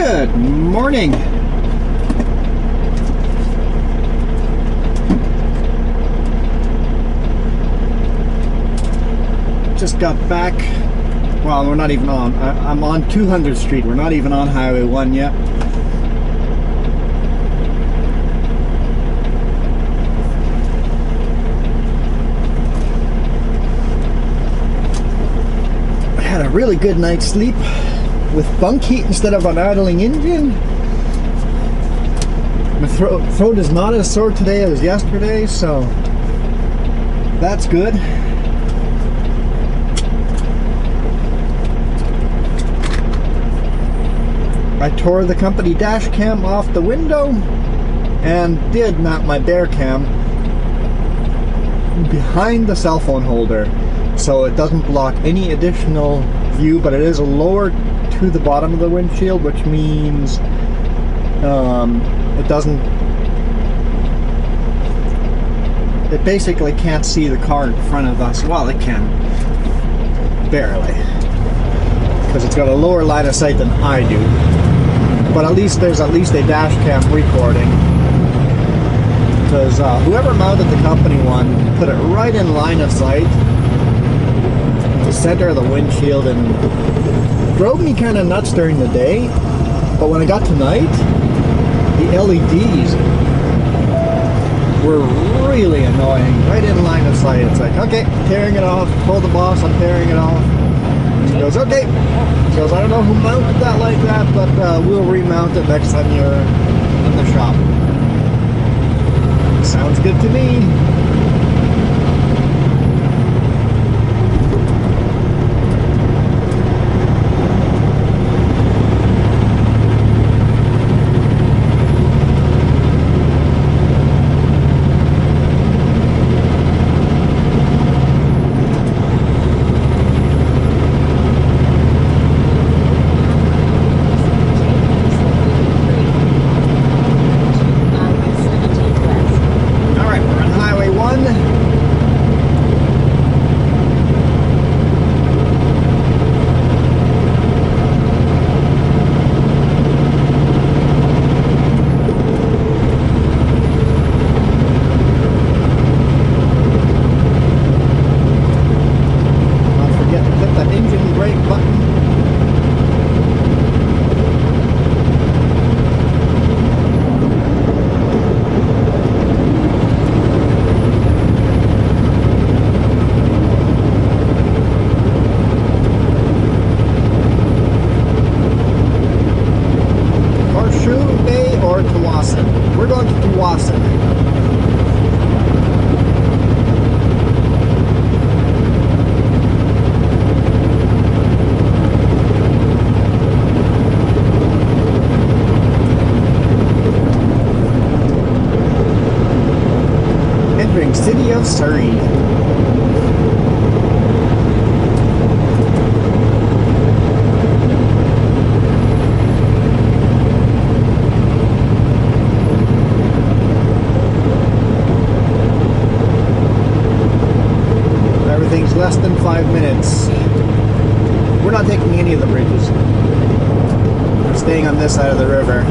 Good morning. Just got back. Well, we're not even on. I'm on 200th Street. We're not even on Highway 1 yet. I had a really good night's sleep with bunk heat instead of an idling engine. My throat is not as sore today as yesterday, so that's good. I tore the company dash cam off the window and did mount my bear cam behind the cell phone holder so it doesn't block any additional view, but it is lower to the bottom of the windshield, which means it basically can't see the car in front of us. Well, it can, barely, because it's got a lower line of sight than I do. But at least there's a dash cam recording, because whoever mounted the company one put it right in line of sight, the center of the windshield, and drove me kind of nuts during the day. But when I got to night, the LEDs were really annoying, right in line of sight. It's like, okay, tearing it off. Told the boss I'm tearing it off. He goes, okay. He goes, I don't know who mounted that like that, but we'll remount it next time you're in the shop. Sounds good to me. Or Tsawwassen. We're going to Tsawwassen. Entering city of Surrey. Less than 5 minutes. We're not taking any of the bridges. We're staying on this side of the river.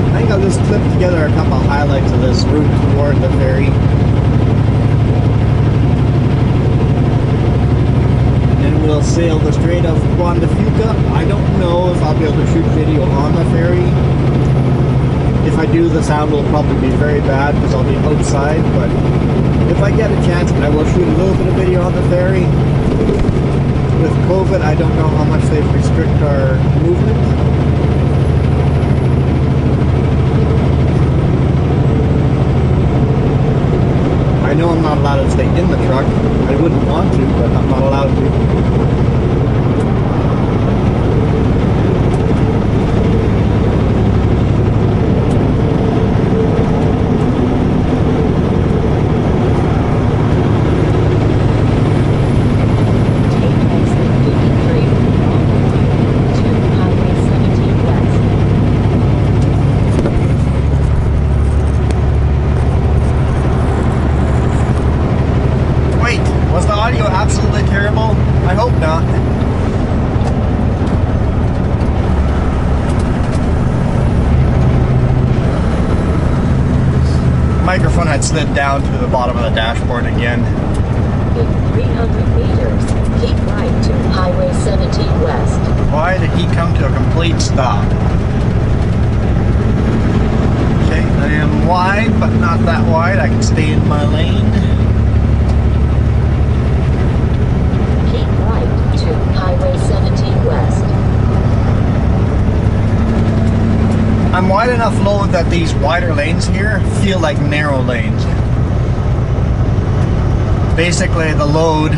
I think I'll just clip together a couple of highlights of this route toward the ferry. We'll sail the Strait of Juan de Fuca. I don't know if I'll be able to shoot video on the ferry. If I do, the sound will probably be very bad because I'll be outside, but if I get a chance, I will shoot a little bit of video on the ferry. With COVID, I don't know how much they restrict our movement. I know I'm not allowed to stay in the truck. I wouldn't want to, but I'm not allowed to. Take exit 53, to Highway 17. microphone had slid down to the bottom of the dashboard again. In 300 meters, keep right to Highway 17 West. Why did he come to a complete stop? Okay, I am wide, but not that wide. I can stay in my lane. Keep right to Highway 17 West. I'm wide enough load that these wider lanes here feel like narrow lanes. Basically, the load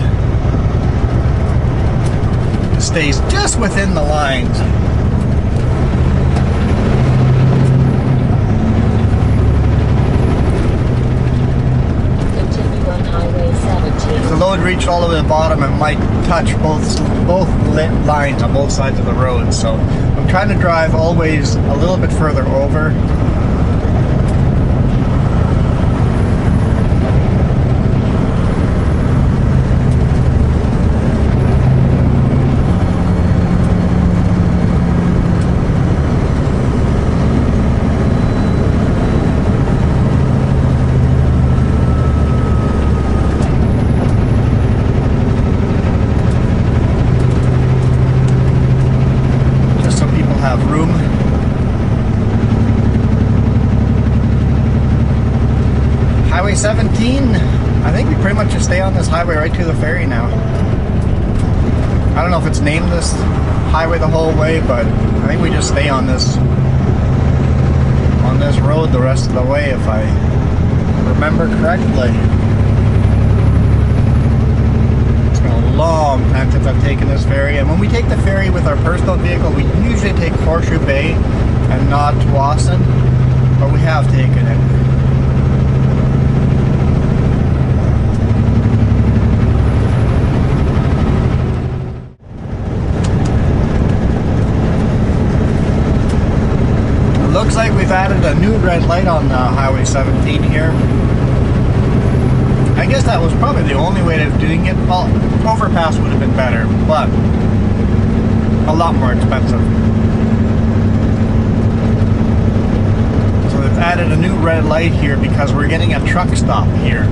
stays just within the lines. Continue on Highway 17. If the load reached all the way to the bottom, it might touch both lines on both sides of the road. So I'm trying to drive always a little bit further over. Room. Highway 17, I think we pretty much just stay on this highway right to the ferry now. I don't know if it's named this highway the whole way, but I think we just stay on this road the rest of the way, if I remember correctly. A long time since I've taken this ferry, and when we take the ferry with our personal vehicle, we usually take Horseshoe Bay and not Tsawwassen, but we have taken it. It looks like we've added a new red light on Highway 17 here. I guess that was probably the only way of doing it. Well, overpass would have been better, but a lot more expensive. So they've added a new red light here because we're getting a truck stop here.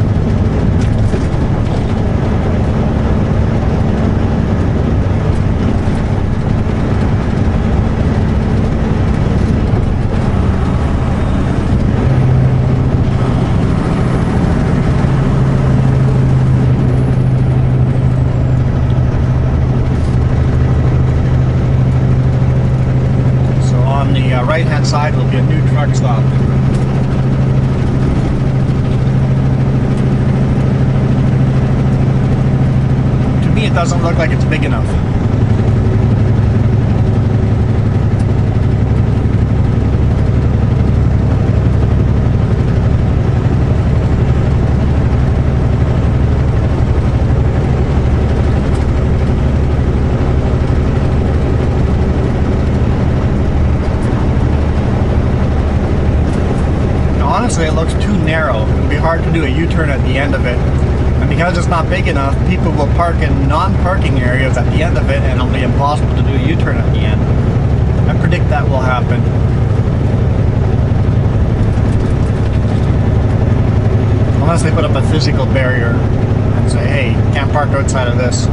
Right-hand side will be a new truck stop. To me, it doesn't look like it's big enough. Honestly, it looks too narrow. It'd be hard to do a U-turn at the end of it. And because it's not big enough, people will park in non-parking areas at the end of it, and it'll be impossible to do a U-turn at the end. I predict that will happen. Unless they put up a physical barrier and say, hey, you can't park outside of this.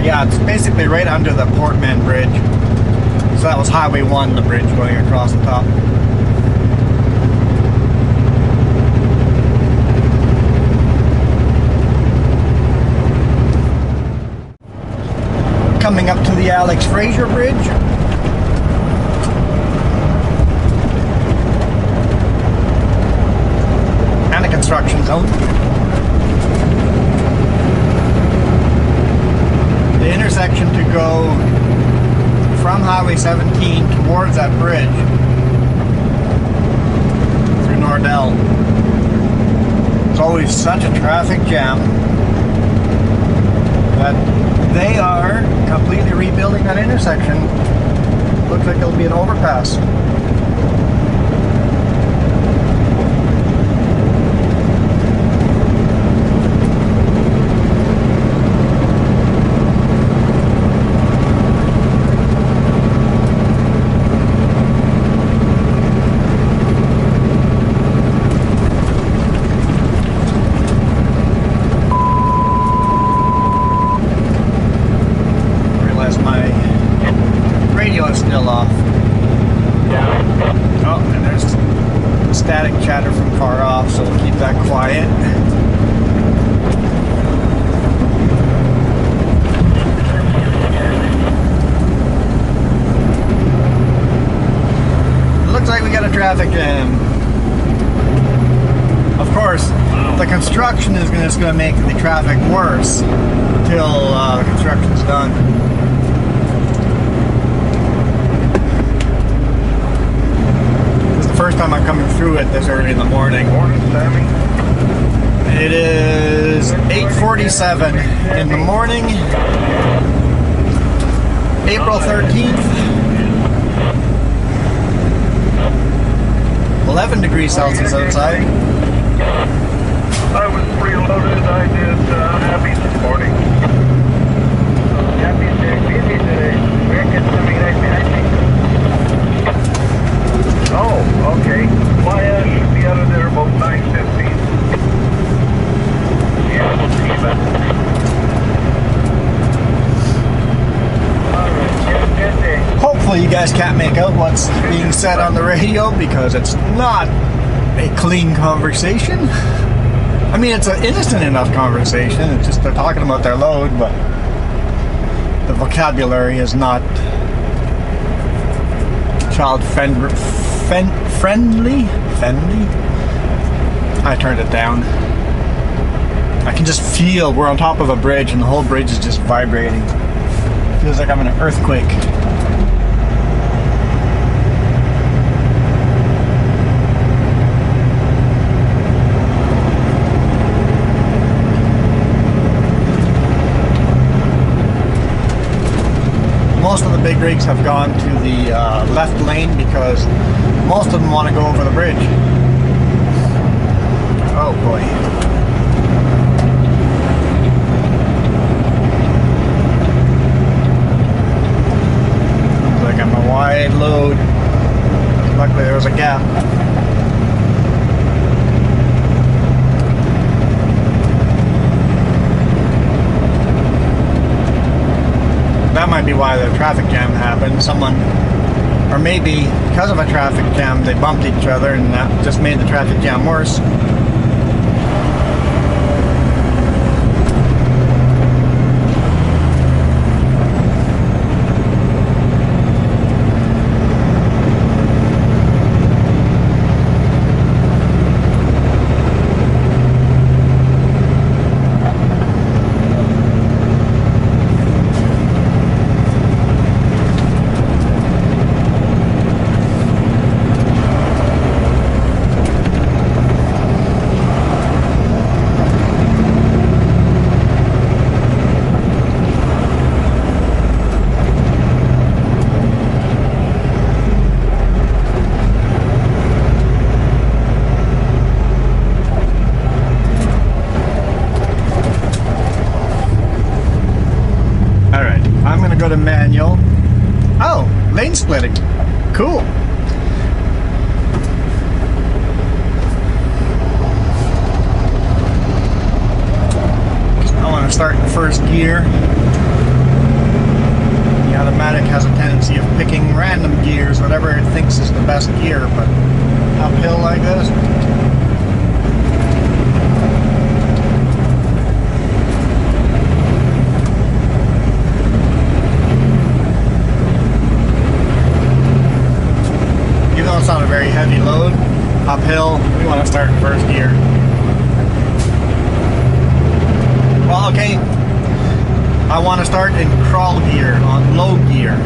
Yeah, it's basically right under the Portman Bridge. So that was Highway 1, the bridge going across the top. Coming up to the Alex Fraser Bridge. And a construction zone. The intersection to go from Highway 17 towards that bridge through Nordell. It's always such a traffic jam that they are completely rebuilding that intersection. Looks like it'll be an overpass. construction is just going to make the traffic worse until the construction's done. This is the first time I'm coming through it this early in the morning. Morning, Sammy. It is 8:47 in the morning, April 13th, 11 degrees Celsius outside. I was preloaded. I did happy this morning. Happy day, busy today. We're coming right behind me. Oh, okay. My ass should be out of there about 9:15. Yeah, we'll see that. Alright, good day. Hopefully you guys can't make out what's being said on the radio because it's not a clean conversation. I mean, it's an innocent enough conversation. It's just they're talking about their load, but the vocabulary is not child friendly. I turned it down. I can just feel we're on top of a bridge and the whole bridge is just vibrating. Feels like I'm in an earthquake. Most of the big rigs have gone to the left lane because most of them want to go over the bridge. Oh boy. Looks like I'm a wide load. Luckily there was a gap. That might be why the traffic jam happened. Someone, or maybe because of a traffic jam, they bumped each other and that just made the traffic jam worse. Go to manual. Oh, lane splitting. Cool. I want to start in first gear. The automatic has a tendency of picking random gears, whatever it thinks is the best gear, but uphill like this. It's not a very heavy load. Uphill, we want to start in first gear. Well, okay. I want to start in crawl gear, on low gear.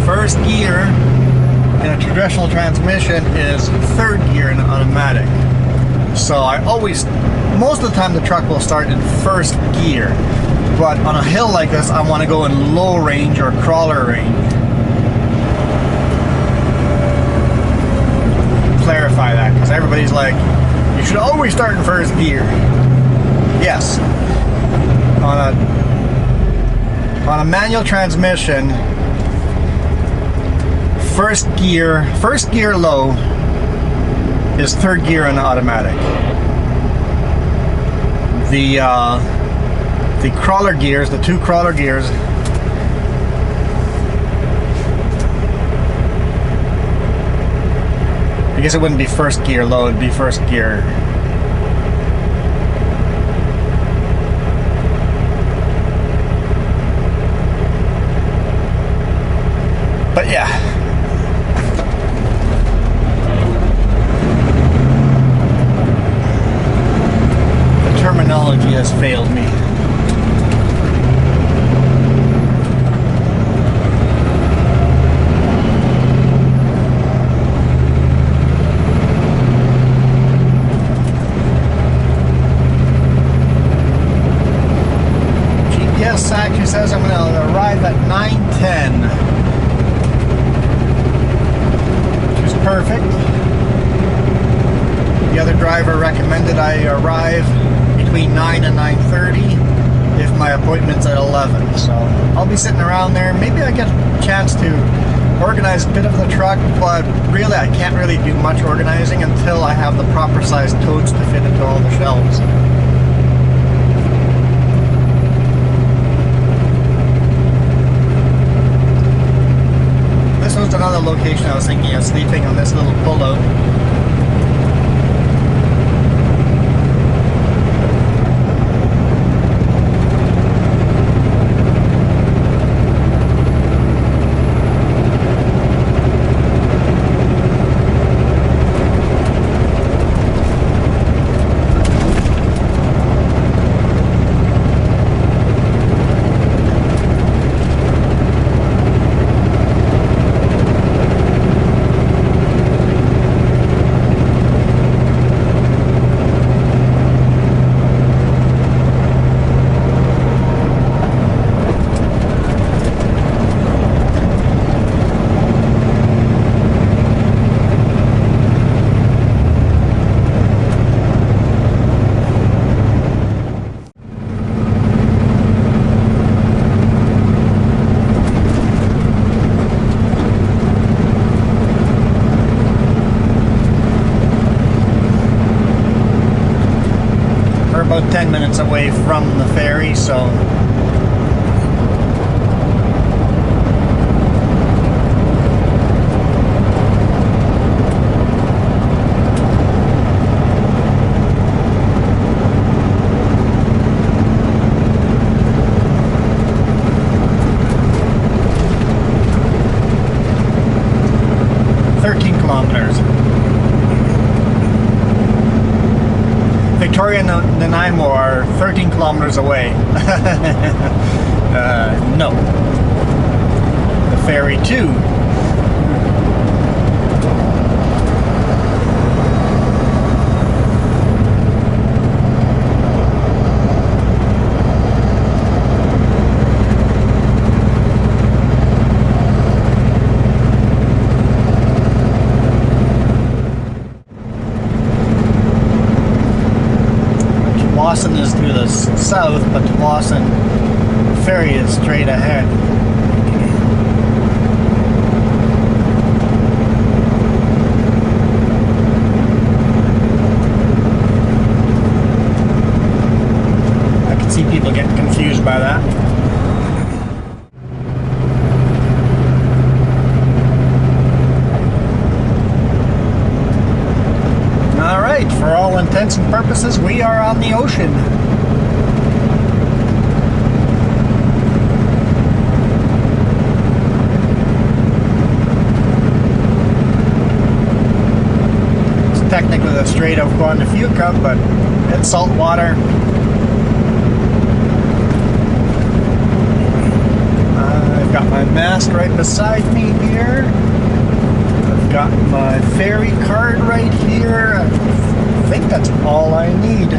First gear in a traditional transmission is third gear in an automatic. So I always, most of the time the truck will start in first gear. But on a hill like this, I want to go in low range or crawler range. Clarify that because everybody's like, you should always start in first gear. Yes, on a manual transmission, first gear low is third gear in automatic. The crawler gears, the two crawler gears, I guess it wouldn't be first gear low, it'd be first gear. But yeah. technology has failed me. GPS actually says I'm going to arrive at 9:10, which is perfect. The other driver recommended I arrive between 9 and 9:30 if my appointment's at 11. So I'll be sitting around there. Maybe I get a chance to organize a bit of the truck, but really I can't really do much organizing until I have the proper size totes to fit into all the shelves. This was another location I was thinking of sleeping, on this little pullout. About 10 minutes away from the ferry, so Victoria and Nanaimo are 13 kilometers away. No. The ferry too. Tsawwassen is to the south, but Tsawwassen ferry is straight ahead. I can see people getting confused by that. Alright, for all intents and purposes, we are on the ocean. It's technically the Strait of Juan de Fuca, but it's salt water. I've got my mast right beside me here. I've got my ferry card right here. I think that's all I need.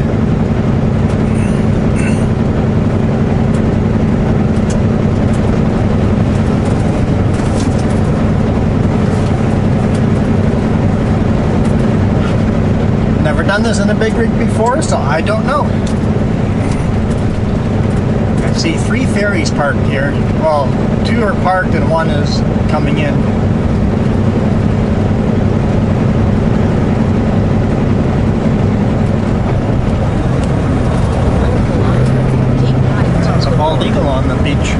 Never done this in a big rig before, so I don't know. I see 3 ferries parked here. Well, 2 are parked and 1 is coming in. There's a bald eagle on the beach.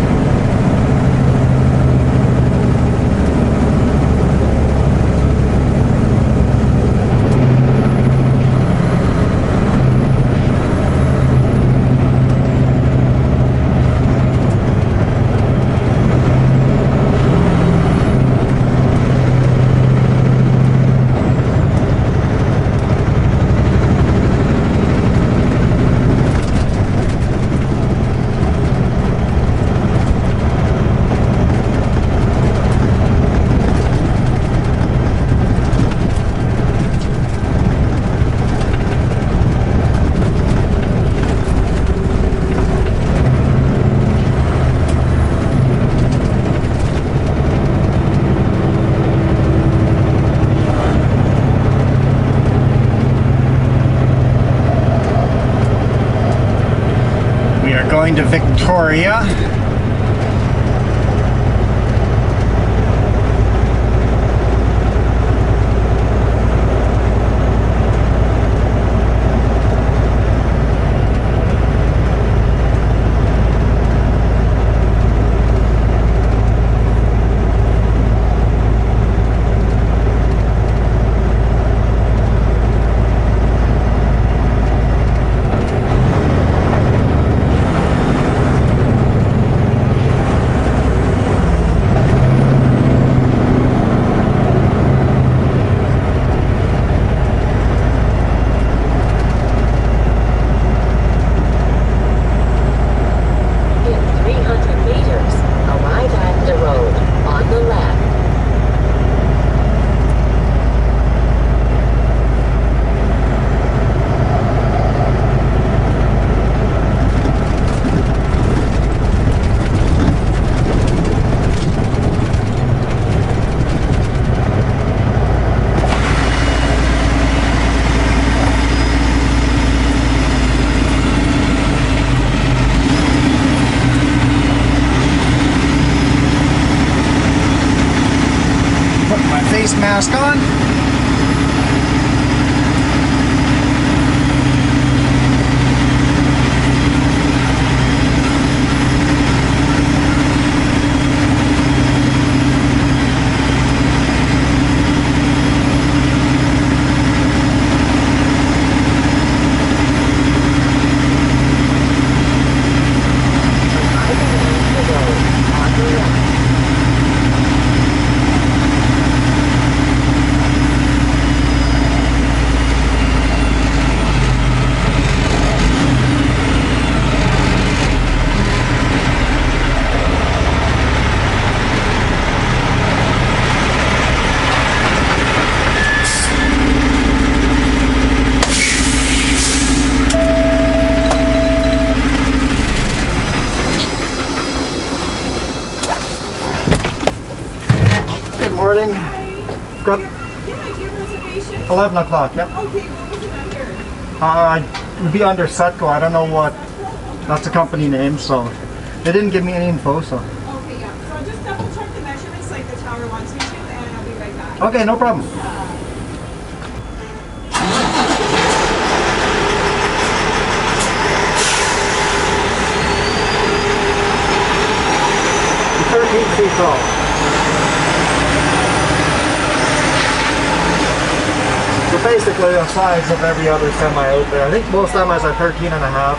going to Victoria. Mask on. Morning. Got 11 o'clock, yep. Okay, what was it under? It would be under Sutco. I don't know what. That's the company name, so they didn't give me any info. So. Okay, yeah. So I'll just double check the measurements like the tower wants me to, and I'll be right back. Okay, no problem. The 13 feet tall. So basically the size of every other semi out there. I think most semis are 13 and a half.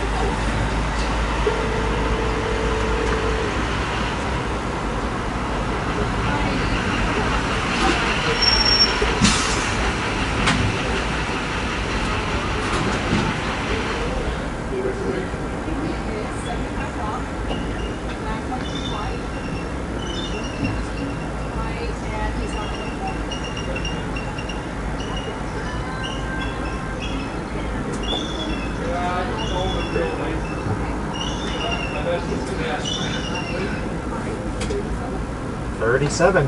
$37.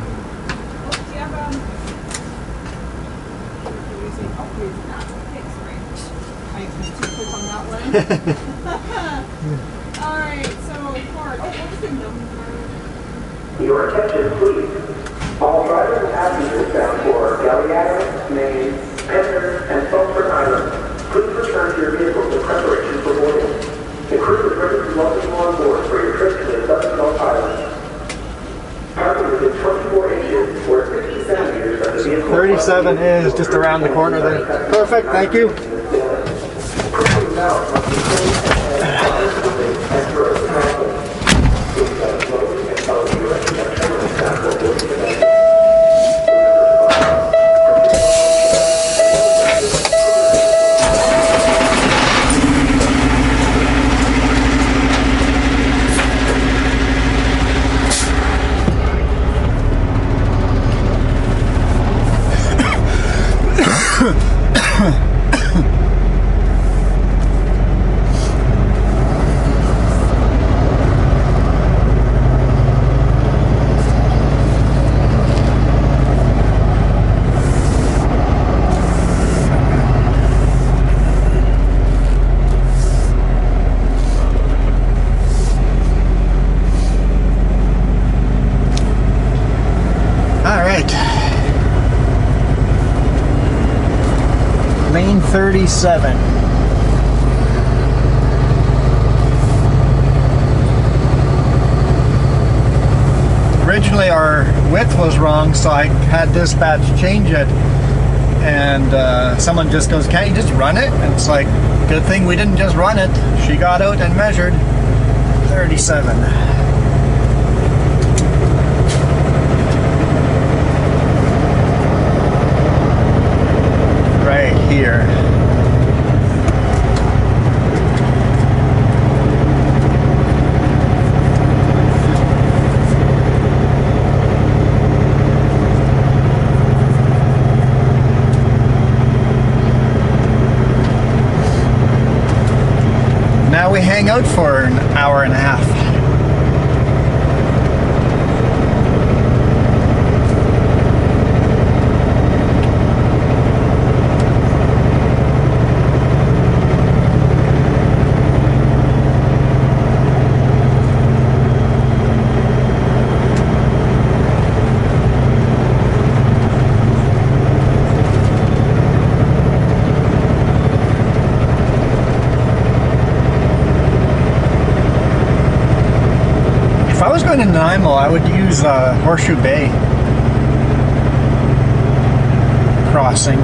Alright, so Ford, what was the number? Your attention, please. All drivers and passengers bound for Gallagher, Maine, Penner, and Sulphur Island, please return to your vehicles in preparation for boarding. The crew is ready to welcome you on board for your trip to the Southern Gulf Islands. Parking within 24 inches or 50 centimeters of the vehicle. 37 is just around the corner there. Perfect, thank you. 37. Originally our width was wrong, so I had dispatch change it, and someone just goes, "Can't you just run it?" And it's like, good thing we didn't just run it. She got out and measured 37. Right here. Now we hang out for an hour and a half. If I was going to Nanaimo, I would use Horseshoe Bay crossing.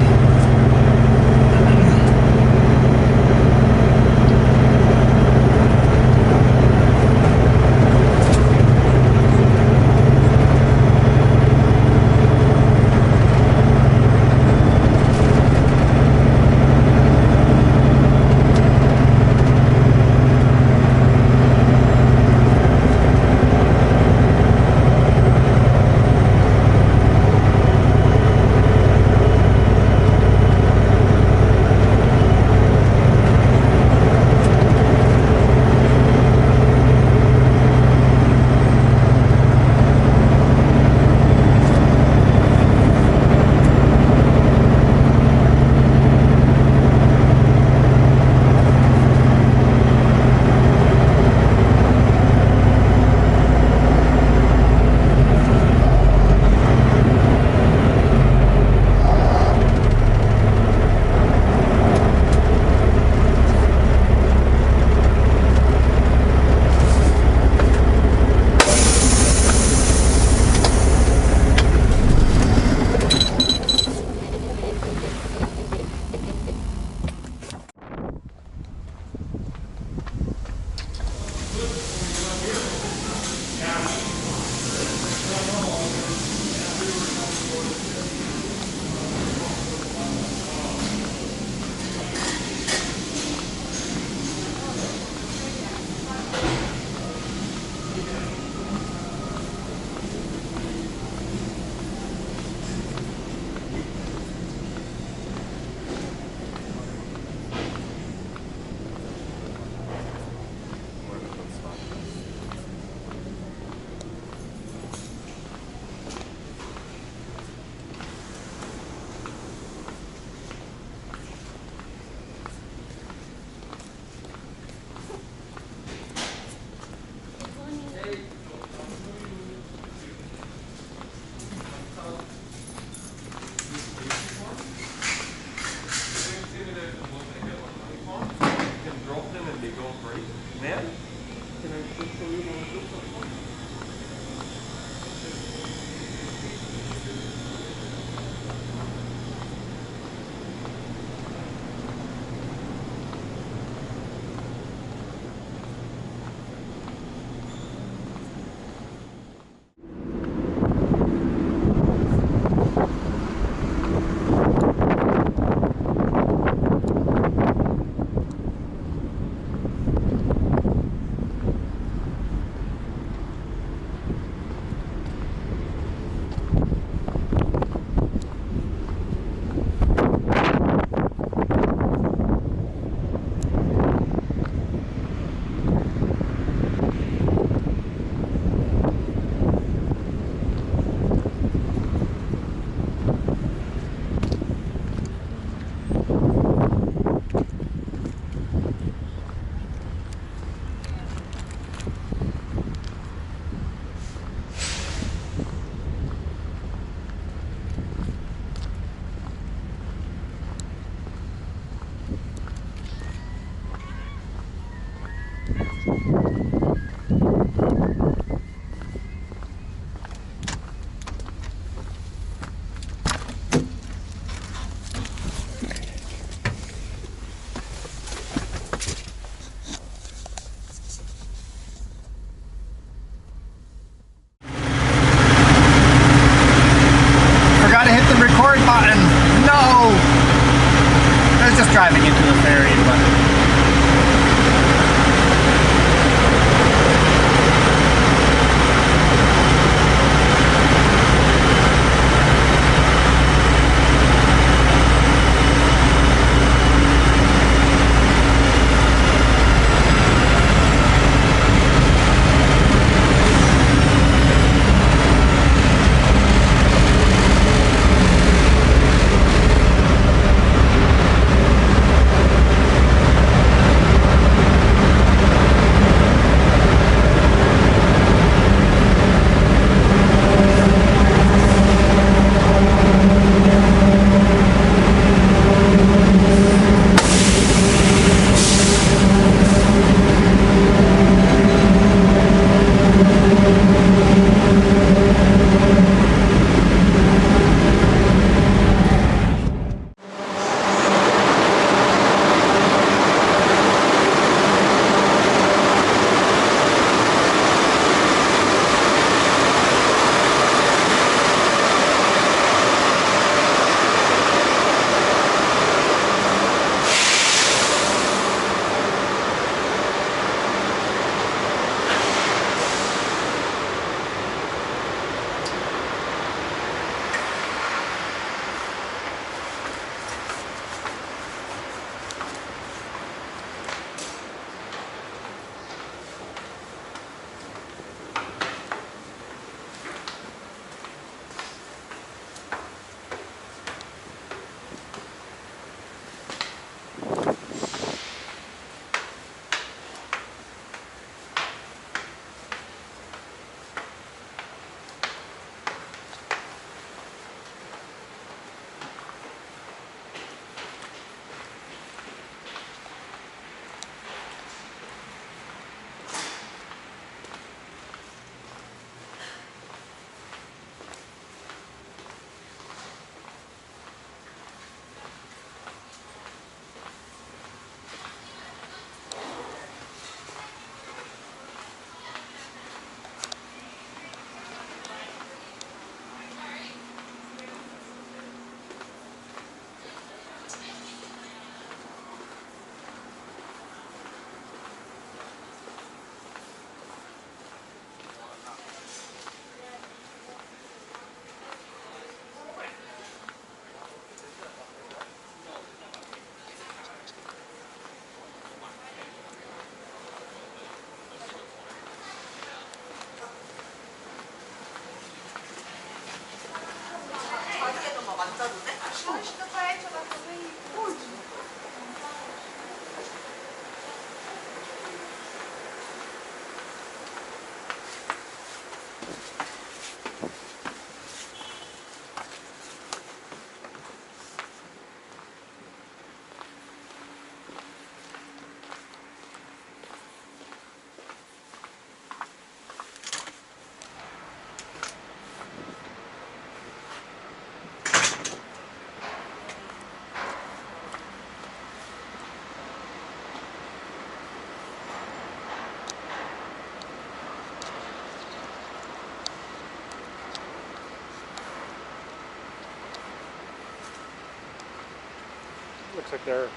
Looks like they're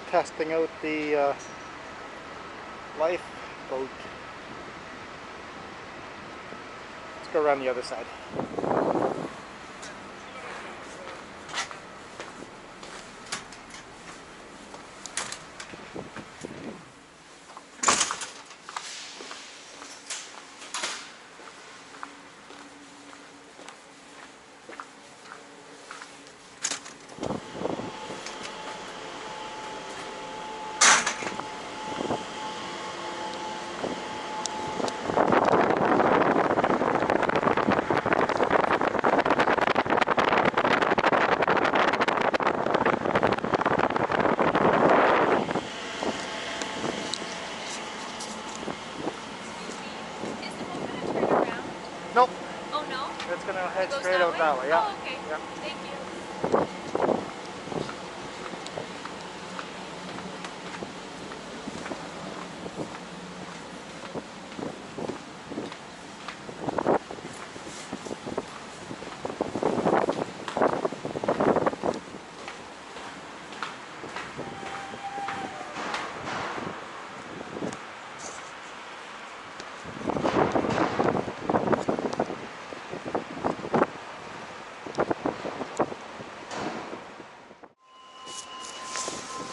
testing out the lifeboat. Let's go around the other side. Nope. Oh no? It's gonna head It goes straight out that way, yeah. Oh, okay. Yeah. Thank you.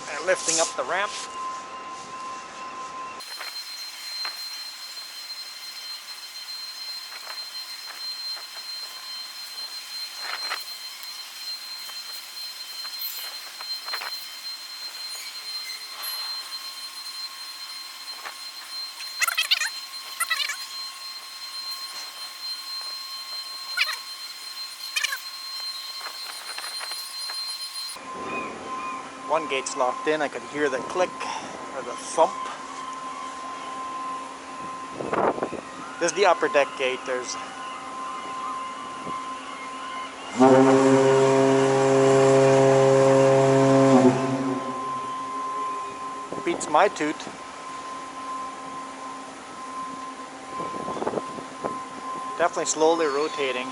And lifting up the ramp. One gate's locked in, I could hear the click or the thump. This is the upper deck gate. There's beats my toot. Definitely slowly rotating.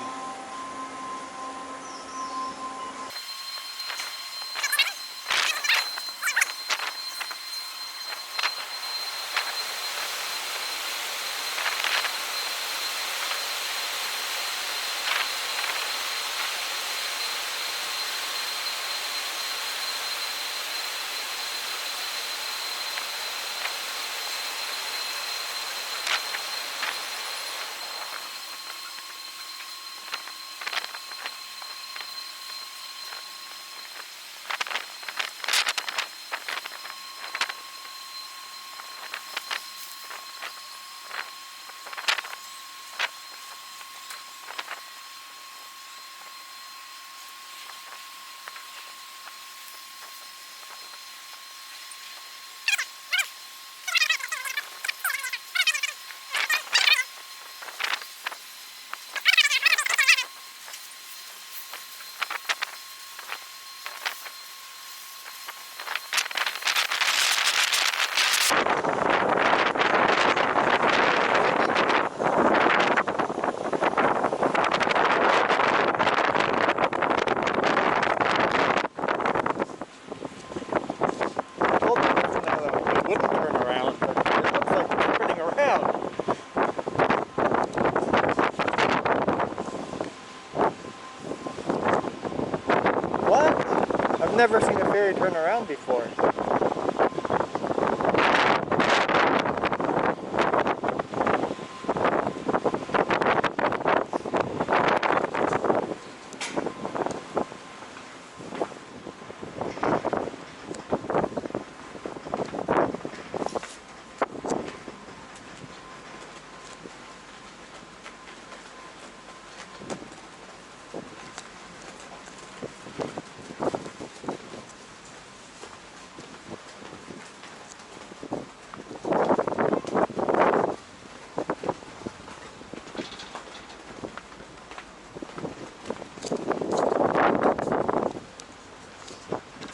I've never seen a ferry turn around before.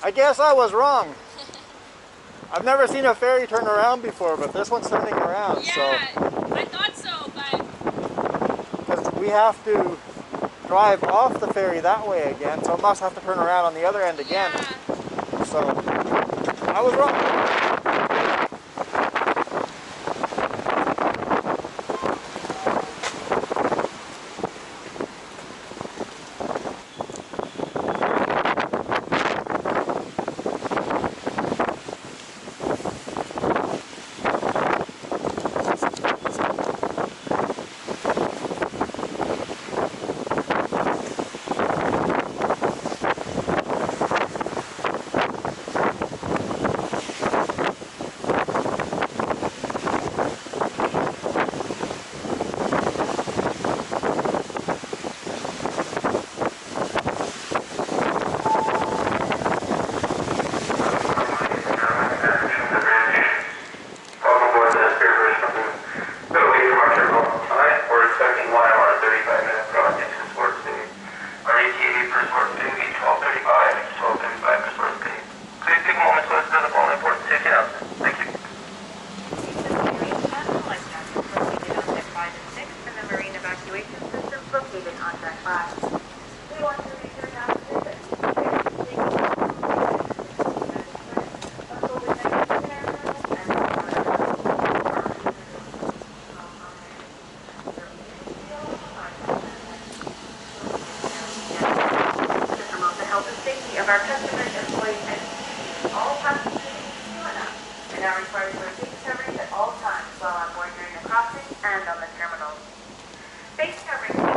I guess I was wrong. I've never seen a ferry turn around before, but this one's turning around. Yeah, I thought so, but... Because we have to drive off the ferry that way again, so it must have to turn around on the other end again. Yeah. So I was wrong. our customers, employees, and all passengers are now required to wear face coverings at all times while on board during the crossing and on the terminals. Face coverings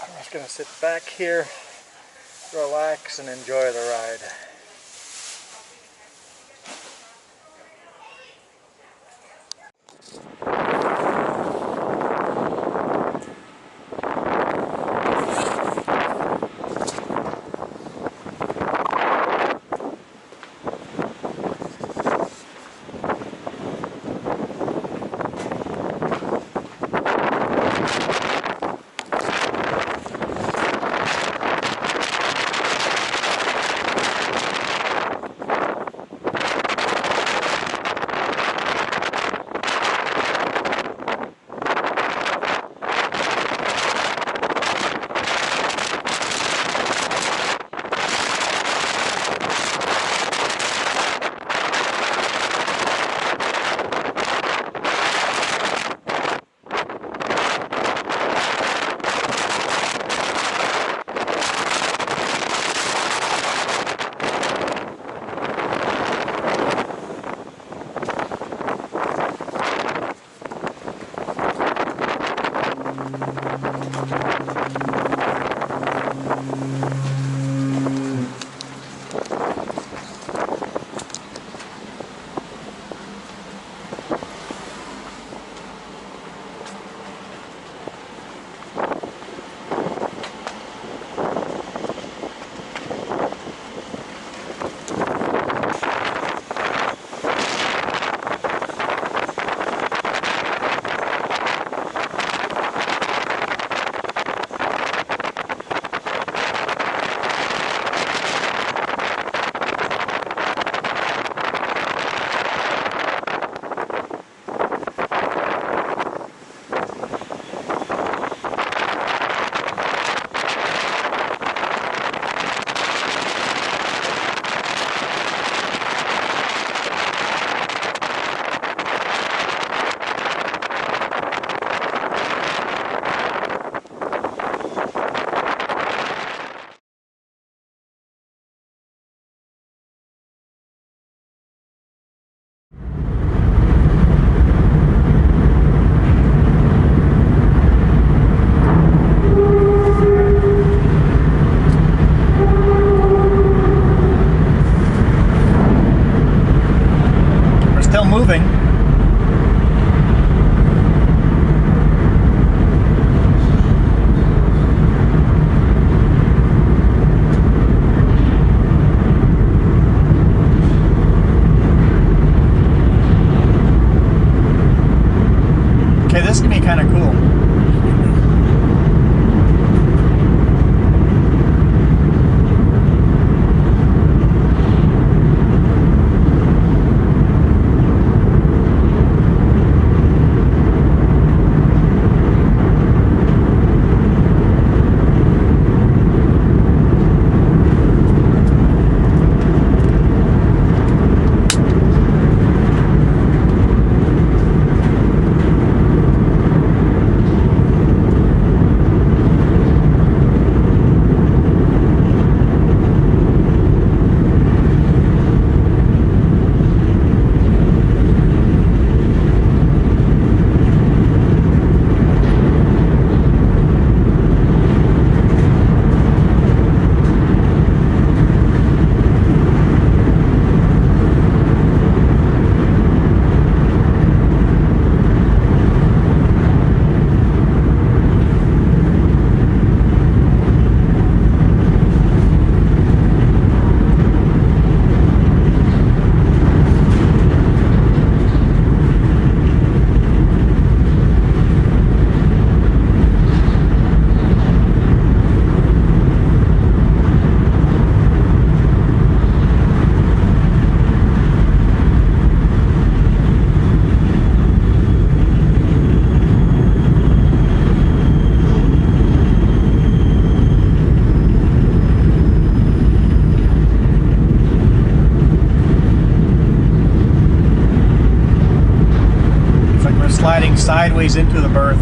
I'm just going to sit back here, relax, and enjoy the ride. moving. Okay, this is gonna be kind of cool. Sliding sideways into the berth.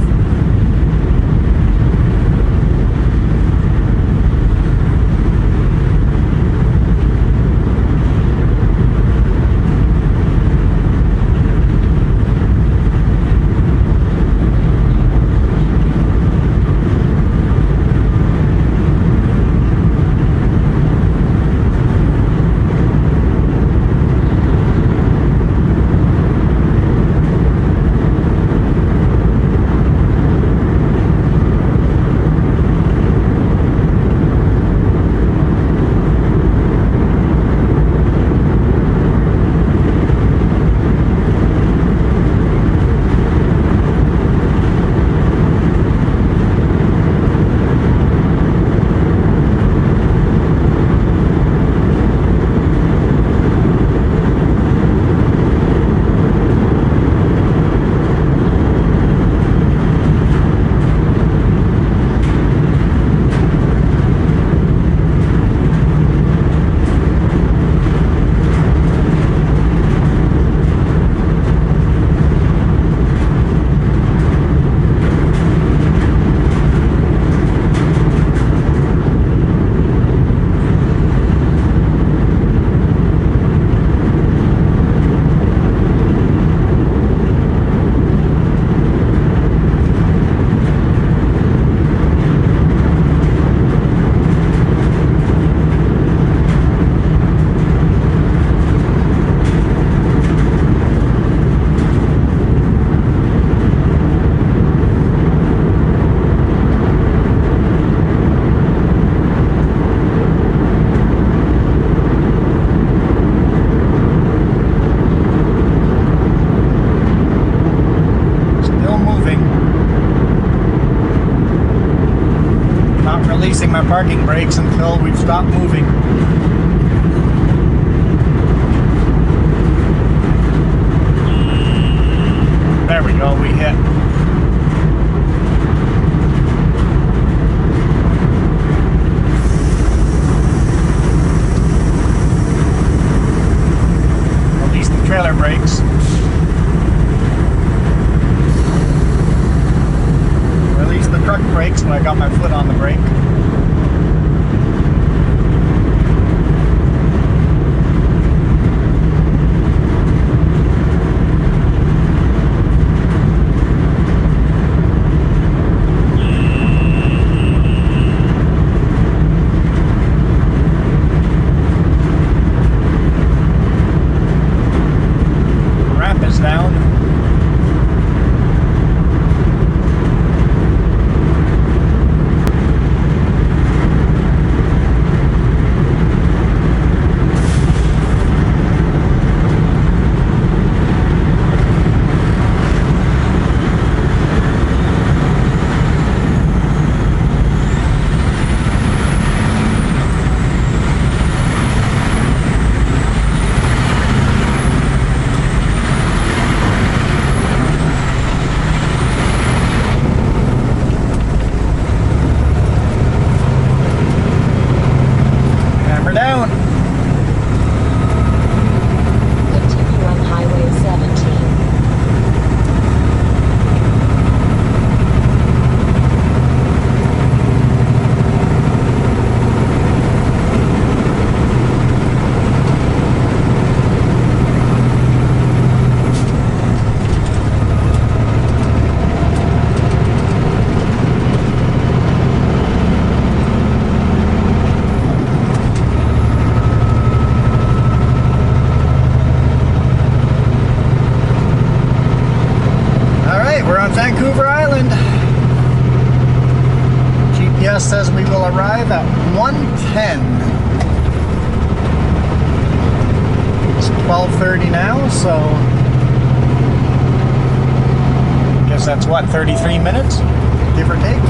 Releasing my parking brakes until we've stopped moving. There we go, we hit. Release the trailer brakes. Release the truck brakes when I got my foot on the brake. GPS says we will arrive at 1:10. It's 12:30 now, so I guess that's what, 33 minutes, give or take.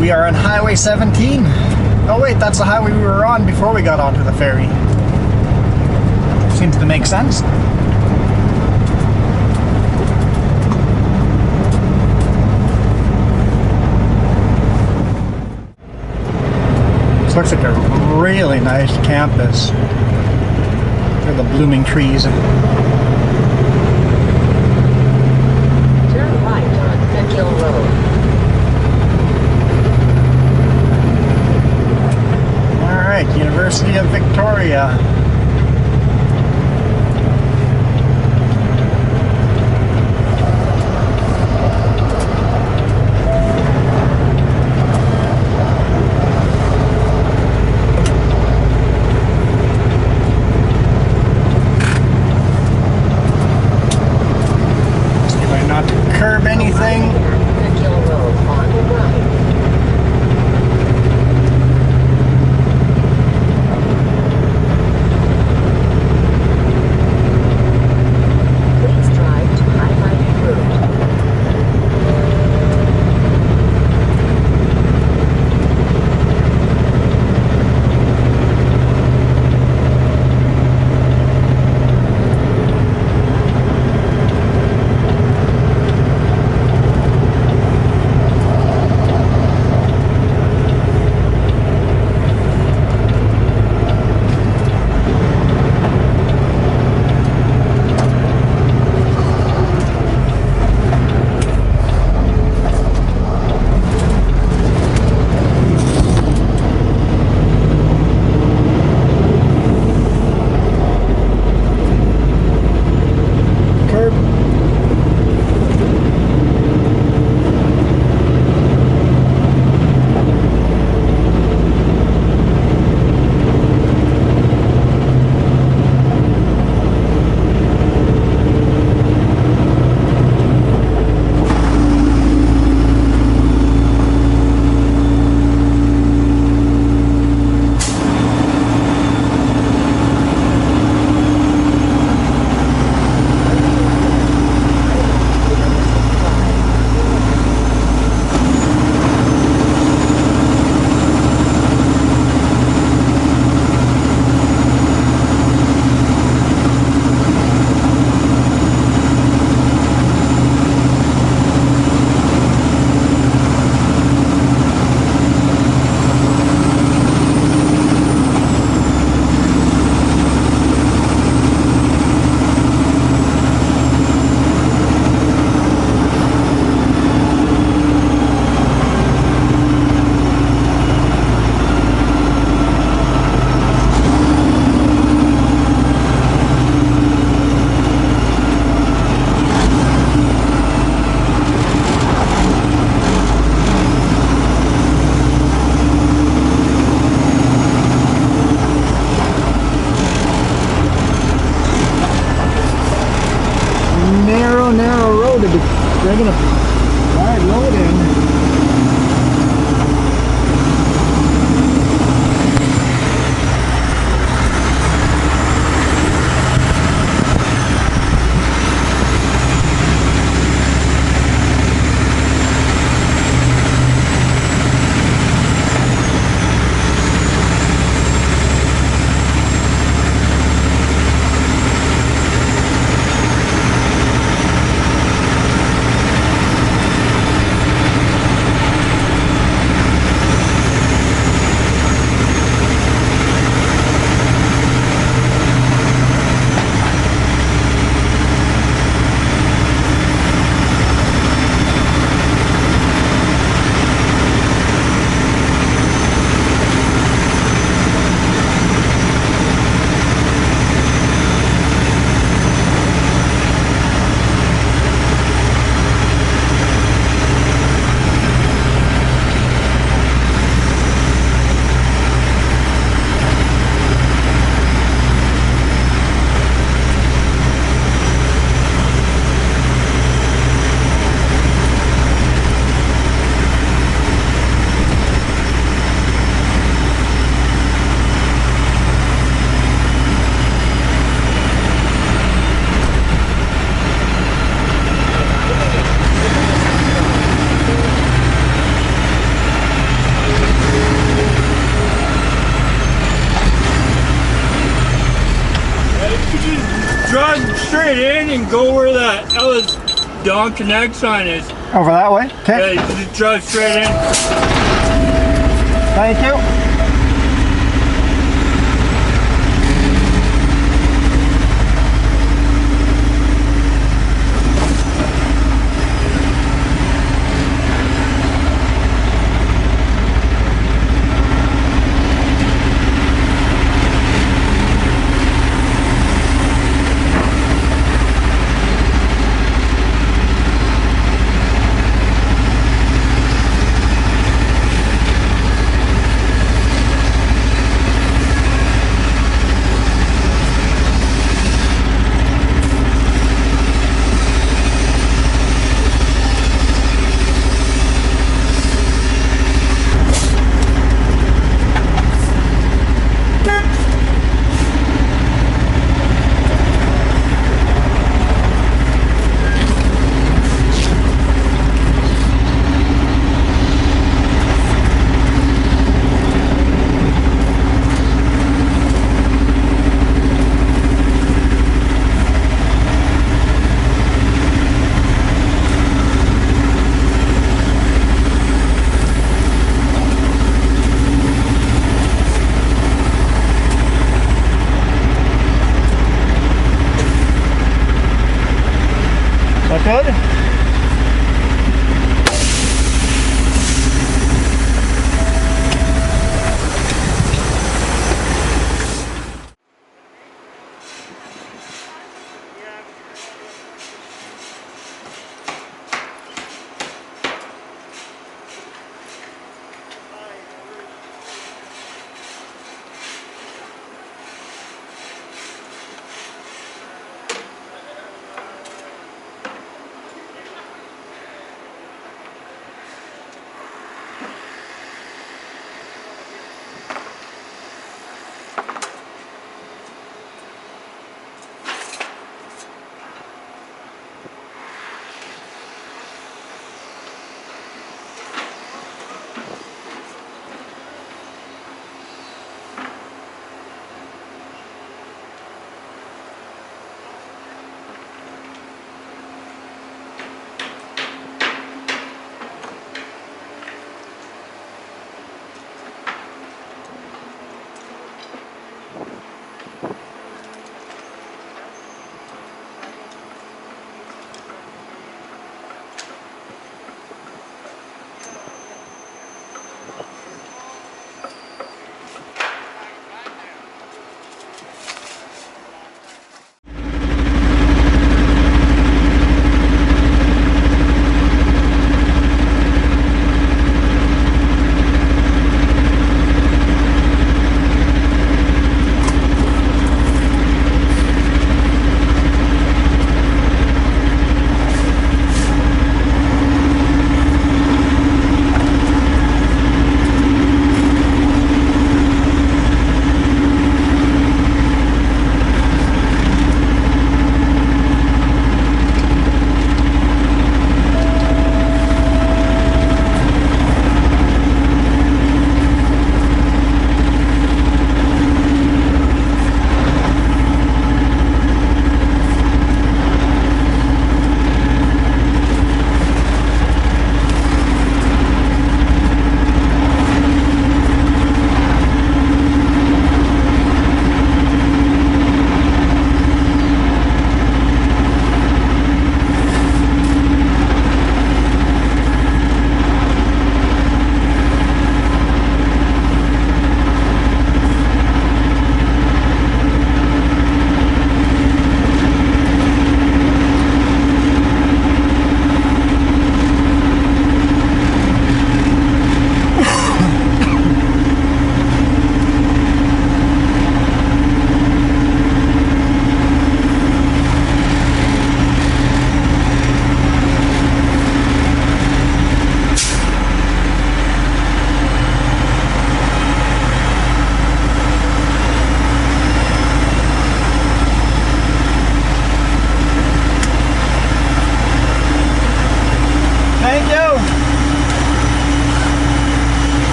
We are on Highway 17. Oh wait, that's the highway we were on before we got onto the ferry. Seems to make sense. This looks like a really nice campus. Look at the blooming trees. Turn right on Fenkill Road. Alright, University of Victoria. Try not to curb anything. Fenkill Road on the right. go where that Don Connect sign is. Over that way? Okay. Yeah, you just drive straight in. Thank you.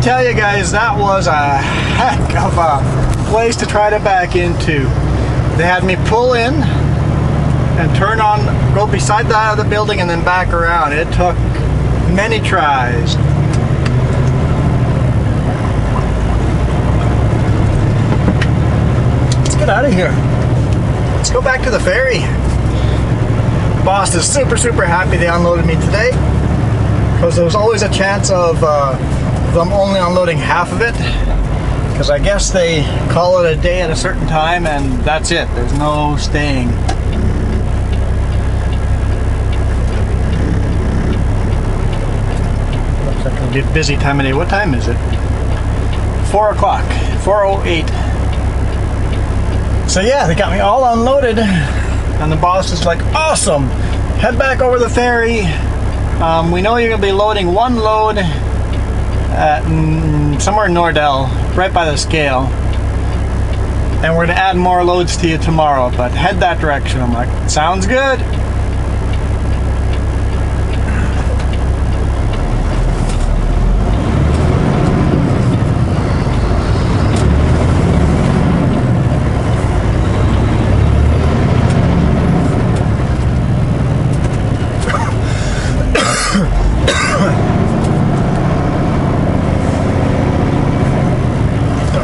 tell you guys, that was a heck of a place to try to back into. They had me pull in and turn on, go beside the building and then back around. It took many tries. Let's get out of here. Let's go back to the ferry. Boss is super happy they unloaded me today, because there was always a chance of them only unloading half of it, because I guess they call it a day at a certain time and that's it. There's no staying. Looks like it'll be a busy time of day. What time is it? 4 o'clock. 4:08. So yeah, they got me all unloaded, and the boss is like, awesome, head back over the ferry. We know you're going to be loading one load at somewhere in Nordell, right by the scale, and we're going to add more loads to you tomorrow, but head that direction. I'm like, sounds good.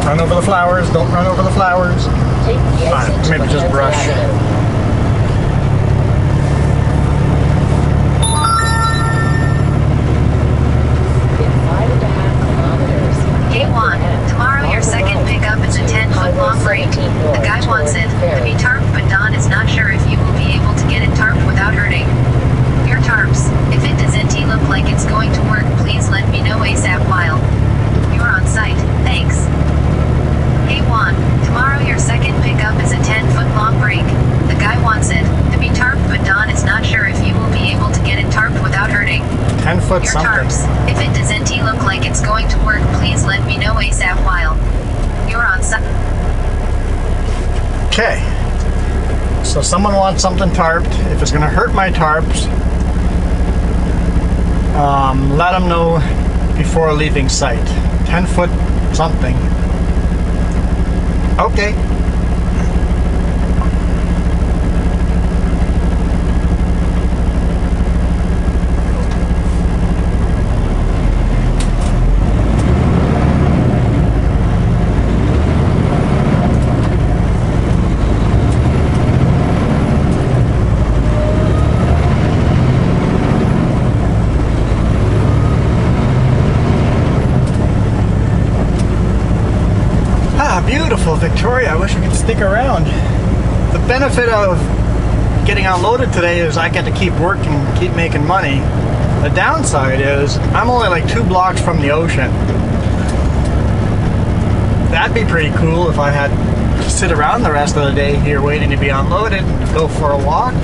Run over the flowers, don't run over the flowers. Take the exit to Maybe just Mackenzie brush. Avenue. In 5.5 kilometers. Hey Juan, tomorrow your second pickup is a 10-foot long break. The guy wants it to be tarped, but Don is not sure if you will be able to get it tarped without hurting your tarps. If it doesn't look like it's going to work, please let me know ASAP while you're on site. Thanks. Hey Juan, tomorrow your second pickup is a 10-foot long break. The guy wants it to be tarped, but Don is not sure if you will be able to get it tarped without hurting 10-foot your something. tarps. If it doesn't look like it's going to work, please let me know ASAP while you're on site. Okay. So someone wants something tarped. If it's going to hurt my tarps, let them know before leaving site. 10-foot something. Okay. Beautiful Victoria. I wish we could stick around. The benefit of getting unloaded today is I get to keep working, keep making money. The downside is I'm only like 2 blocks from the ocean. That'd be pretty cool if I had to sit around the rest of the day here waiting to be unloaded, go for a walk.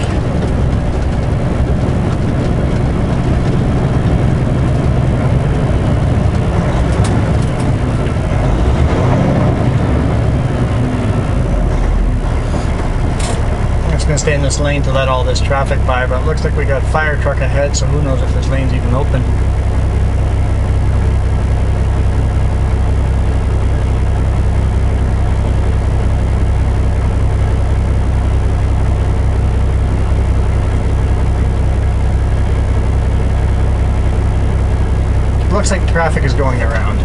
Going to stay in this lane to let all this traffic by, but it looks like we got a fire truck ahead, so who knows if this lane's even open. Looks like traffic is going around.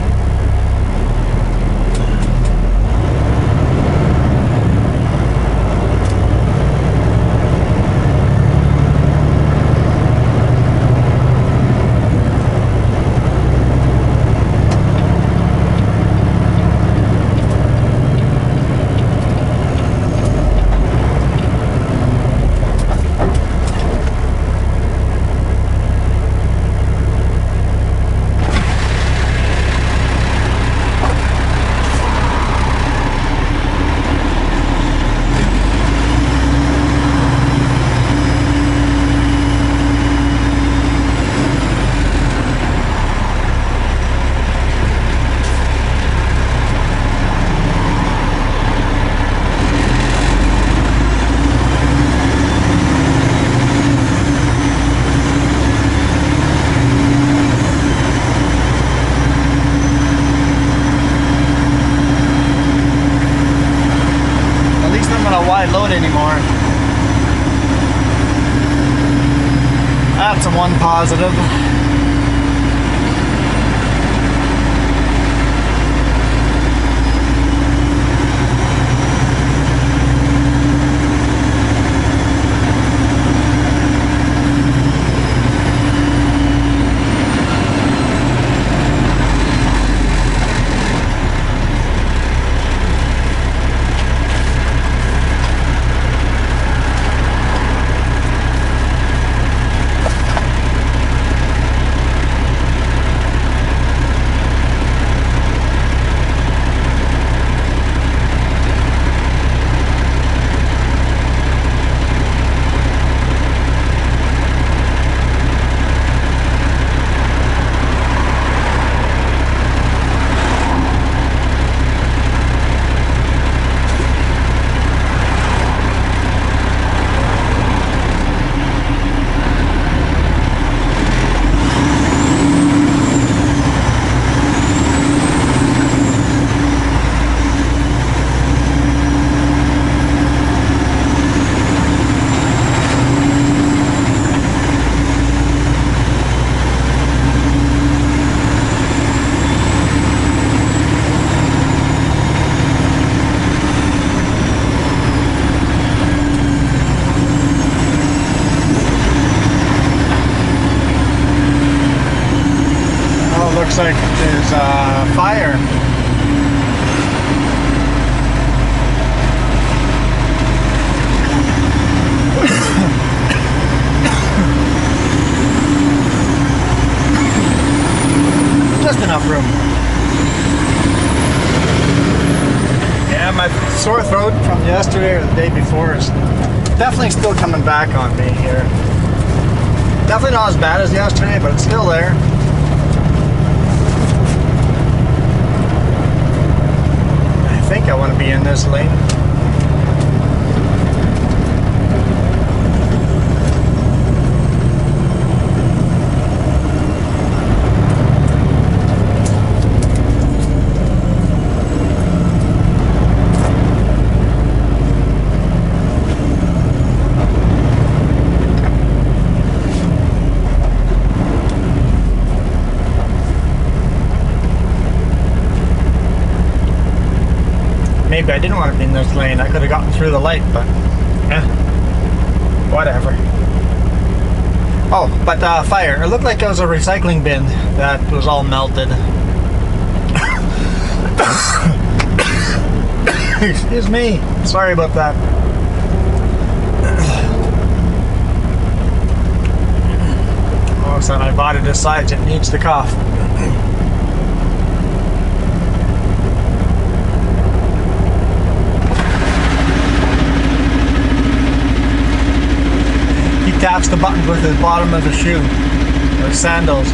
anymore. That's one positive. Looks like there's a fire. Just enough room. Yeah, my sore throat from yesterday or the day before is definitely still coming back on me here. Definitely not as bad as yesterday, but it's still there. I think I want to be in this lane. Maybe I didn't want to be in this lane. I could have gotten through the light, but whatever. Oh, but fire. It looked like it was a recycling bin that was all melted. Excuse me. Sorry about that. All of a sudden, my body decides it needs to cough. Taps the buttons with the bottom of the shoe or sandals.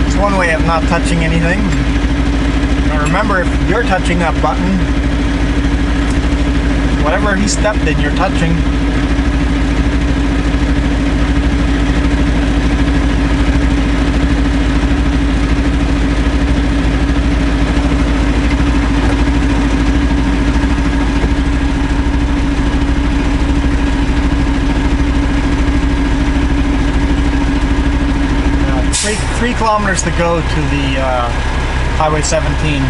It's one way of not touching anything. Now remember, if you're touching that button, whatever he stepped in, you're touching. Three kilometers to go to the Highway 17.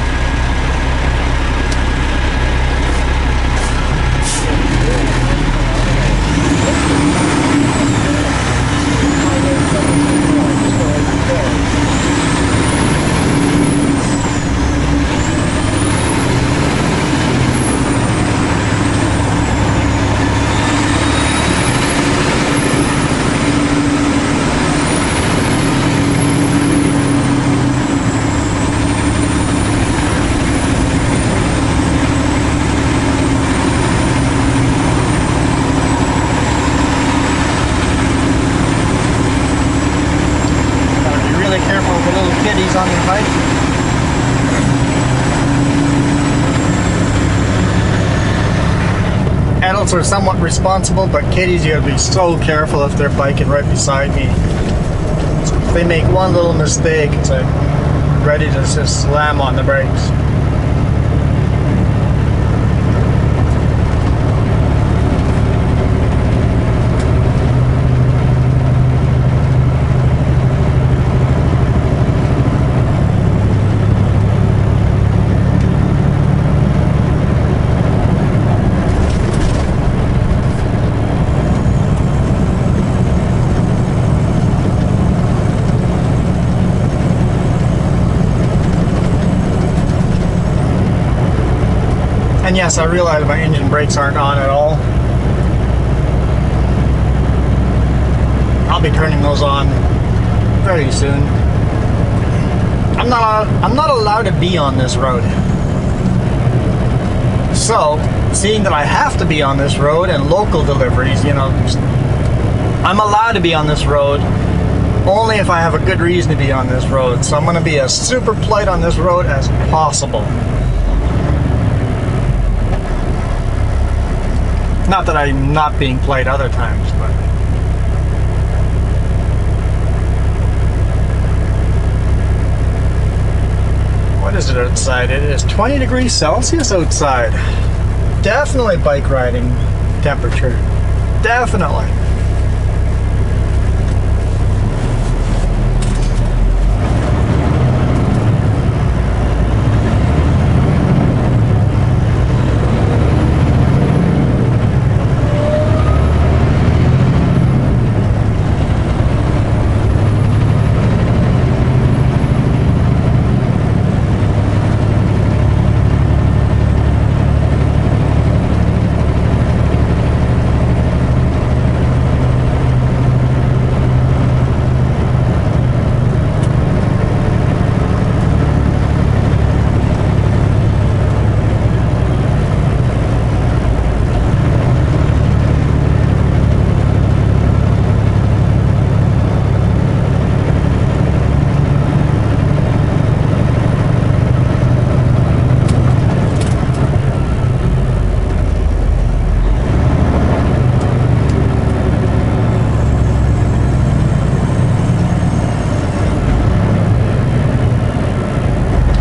On your bike. Adults are somewhat responsible, but kiddies, you gotta be so careful if they're biking right beside me. If they make one little mistake, it's like ready to just slam on the brakes. And yes, I realize my engine brakes aren't on at all. I'll be turning those on very soon. I'm not allowed to be on this road. So, seeing that I have to be on this road and local deliveries, you know, I'm allowed to be on this road only if I have a good reason to be on this road. So I'm going to be as super polite on this road as possible. Not that I'm not being polite other times, but... What is it outside? It is 20 degrees Celsius outside. Definitely bike riding temperature. Definitely.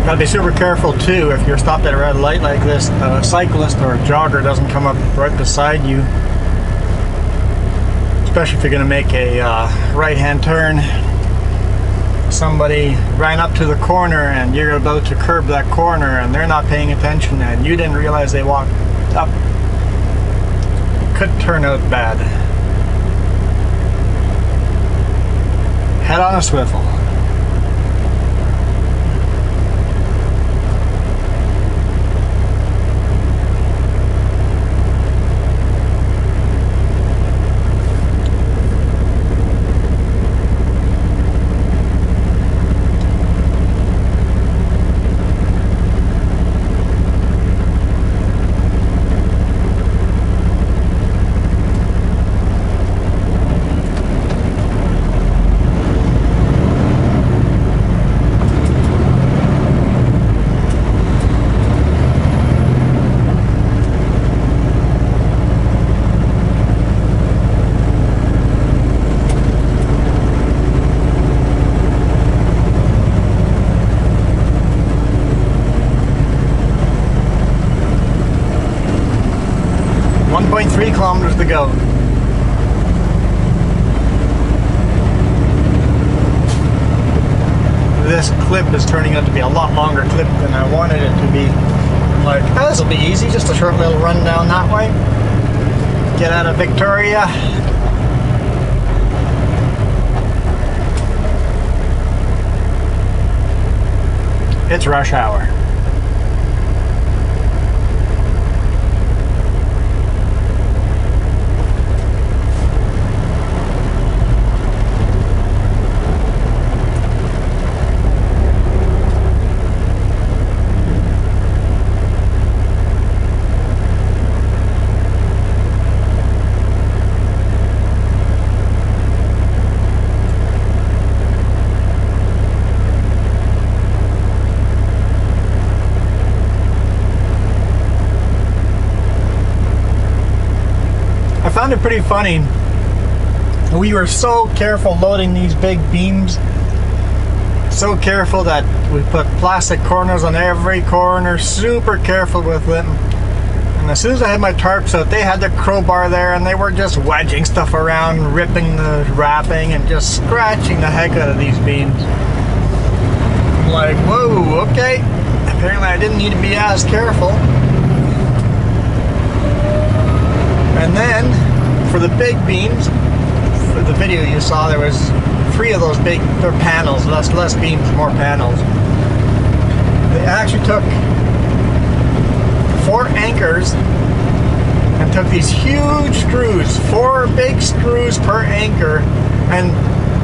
Gotta be super careful too if you're stopped at a red light like this. A cyclist or a jogger doesn't come up right beside you, especially if you're going to make a right-hand turn. Somebody ran up to the corner and you're about to curb that corner and they're not paying attention and you didn't realize they walked up. Could turn out bad. Head on a swivel. .3 kilometers to go. This clip is turning out to be a lot longer clip than I wanted it to be. I'm like, oh, this will be easy, just a short little run down that way. Get out of Victoria. It's rush hour. I found it pretty funny. We were so careful loading these big beams. So careful that we put plastic corners on every corner. Super careful with them. And as soon as I had my tarps out, they had the crowbar there and they were just wedging stuff around, ripping the wrapping and just scratching the heck out of these beams. I'm like, whoa, okay. Apparently I didn't need to be as careful. And then, for the big beams, for the video you saw, there was 3 of those big, they're panels, less beams, more panels. They actually took 4 anchors and took these huge screws, 4 big screws per anchor, and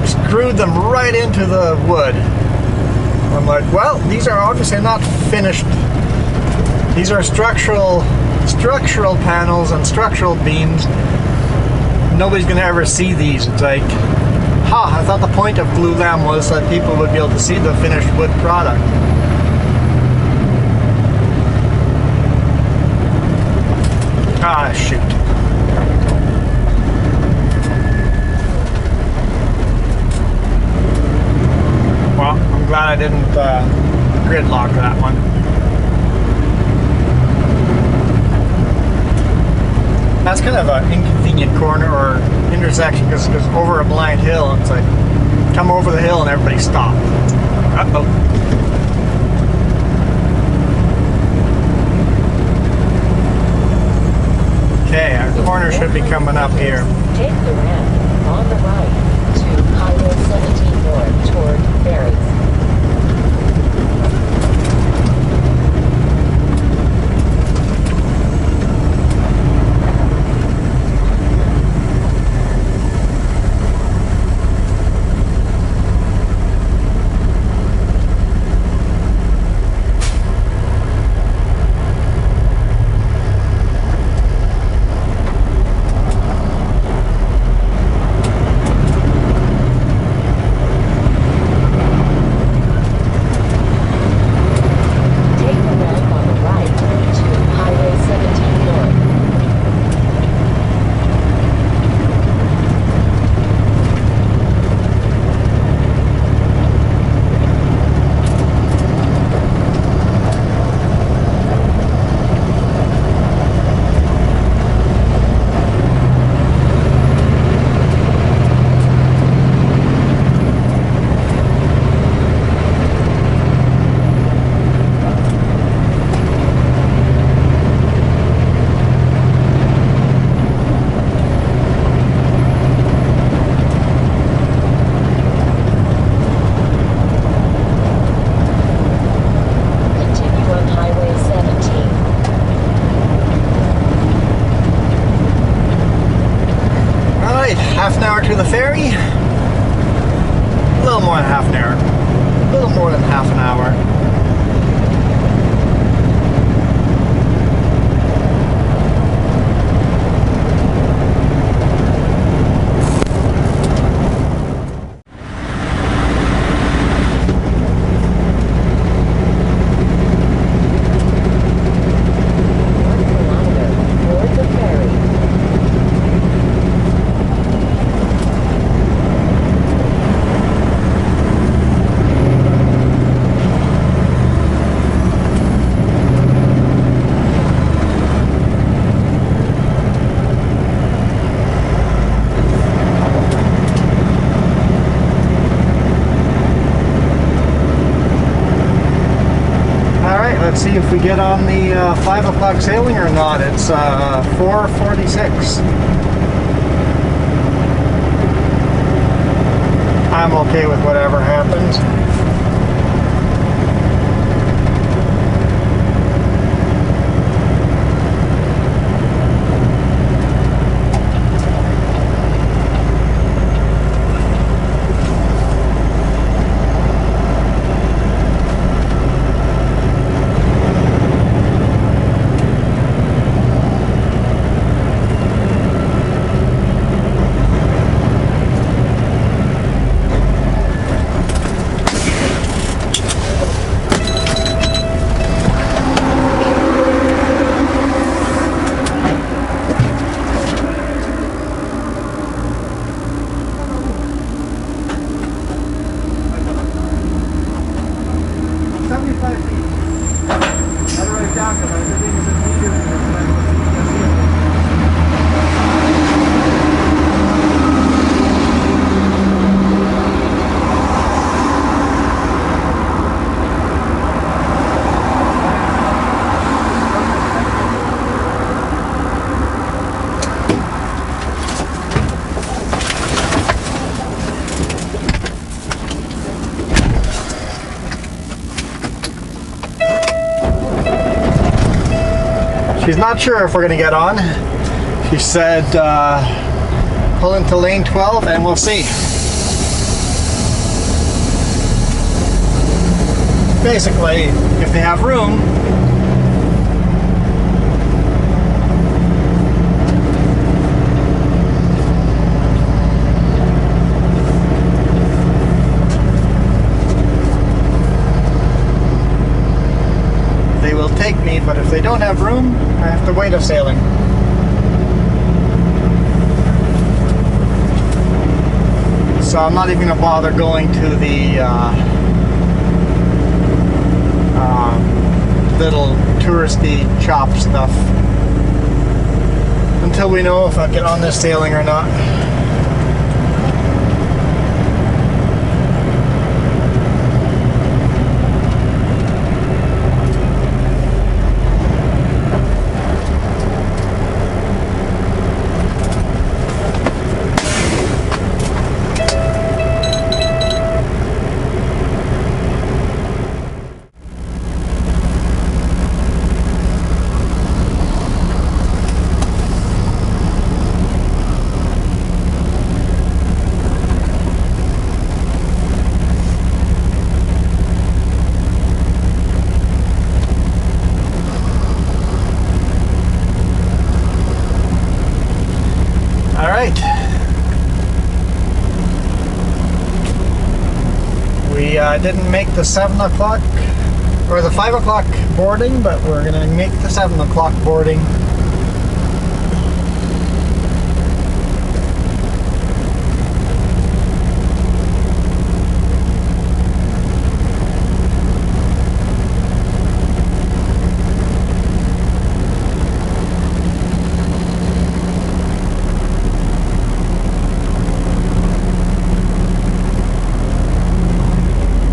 screwed them right into the wood. I'm like, well, these are obviously not finished. These are structural panels and structural beams. Nobody's gonna ever see these. It's like, I thought the point of glue them was that people would be able to see the finished wood product. Ah, shoot. Well, I'm glad I didn't gridlock that one. That's kind of an inconvenient corner or intersection because over a blind hill, it's like, come over the hill and everybody stop. Uh-oh. Okay, our corner should be coming up here. Take the ramp on the right to Highway 17 North toward Ferry. Half an hour to the ferry. A little more than half an hour. A little more than half an hour. Let's see if we get on the 5 o'clock sailing or not. It's 4:46. I'm okay with whatever happens. She's not sure if we're gonna get on. She said pull into lane 12 and we'll see. Basically, if they have room, they will take me, but if they don't have room, I have to wait a sailing. So I'm not even going to bother going to the little touristy chop stuff until we know if I get on this sailing or not. We didn't make the 7 o'clock or the 5 o'clock boarding, but we're gonna make the 7 o'clock boarding.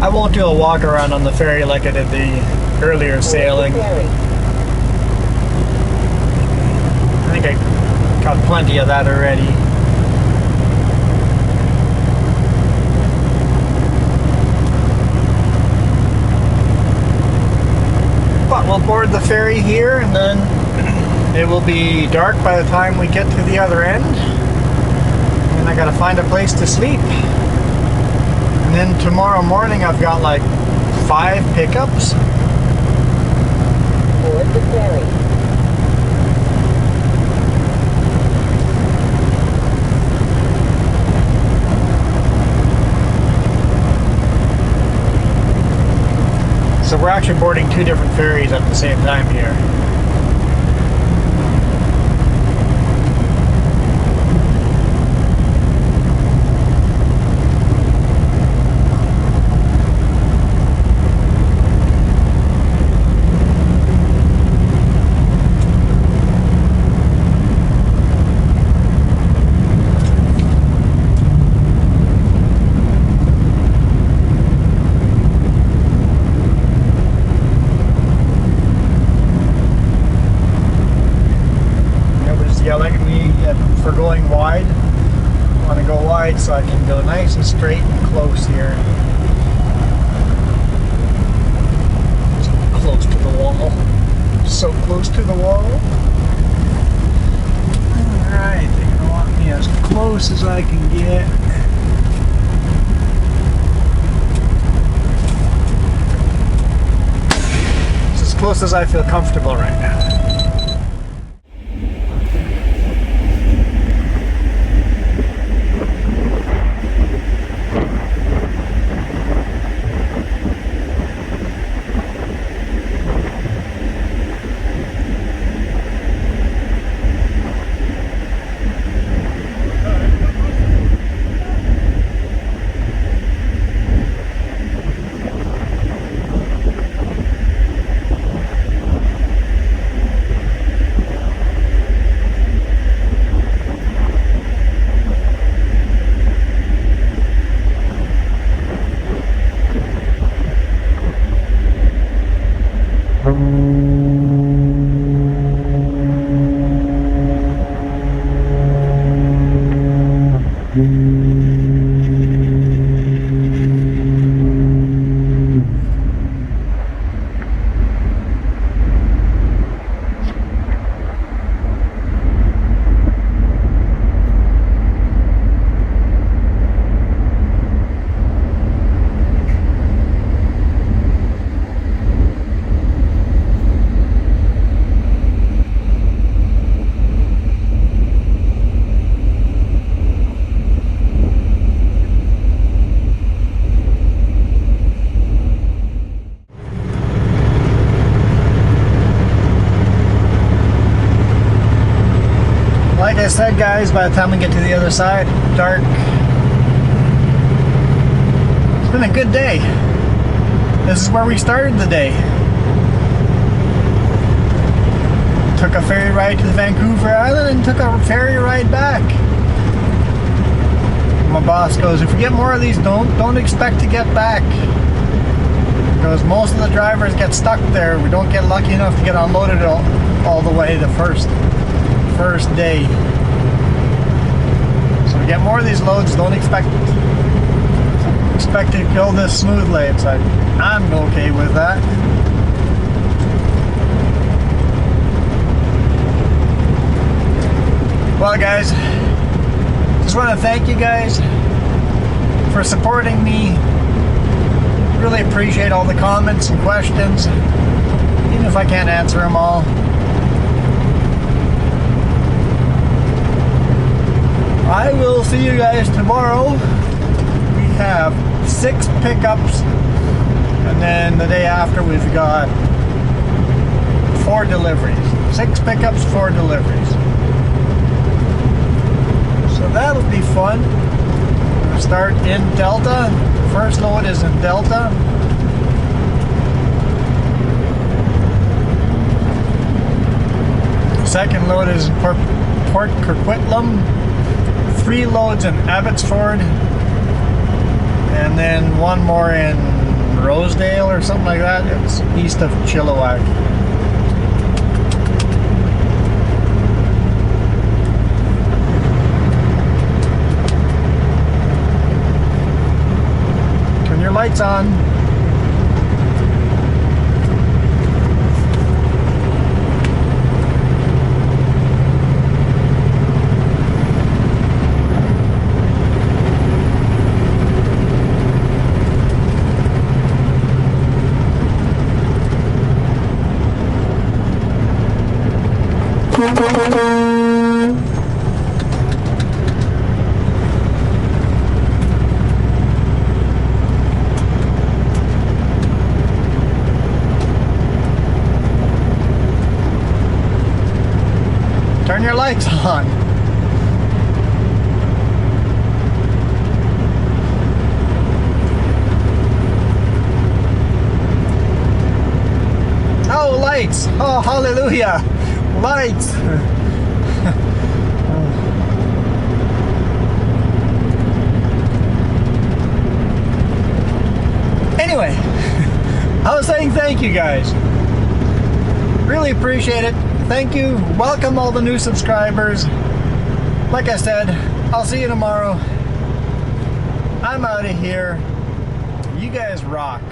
I won't do a walk around on the ferry like I did the earlier sailing. I think I got plenty of that already. But we'll board the ferry here and then it will be dark by the time we get to the other end. And I gotta find a place to sleep. And then tomorrow morning I've got like 5 pickups. Board the ferry. So we're actually boarding 2 different ferries at the same time here. Yelling at me for going wide. I want to go wide so I can go nice and straight and close here. So close to the wall. So close to the wall. Alright, they're going to want me as close as I can get. It's as close as I feel comfortable right now. Like I said, guys, by the time we get to the other side, dark. It's been a good day. This is where we started the day. Took a ferry ride to Vancouver Island and took a ferry ride back. My boss goes, if we get more of these, don't expect to get back. Because most of the drivers get stuck there. We don't get lucky enough to get unloaded all the way the first day. So to get more of these loads, don't expect to go this smoothly. It's like, I'm okay with that. Well, guys, just want to thank you guys for supporting me. Really appreciate all the comments and questions, even if I can't answer them all. I will see you guys tomorrow. We have 6 pickups, and then the day after we've got 4 deliveries. 6 pickups, 4 deliveries. So that'll be fun. We'll start in Delta. First load is in Delta. Second load is in Port Coquitlam. 3 loads in Abbotsford. And then 1 more in Rosedale or something like that. It's east of Chilliwack. Your lights on. Turn your lights on. Oh, lights. Oh, hallelujah. Lights. Anyway, I was saying thank you guys. Really appreciate it. Thank you. Welcome all the new subscribers. Like I said, I'll see you tomorrow. I'm out of here. You guys rock.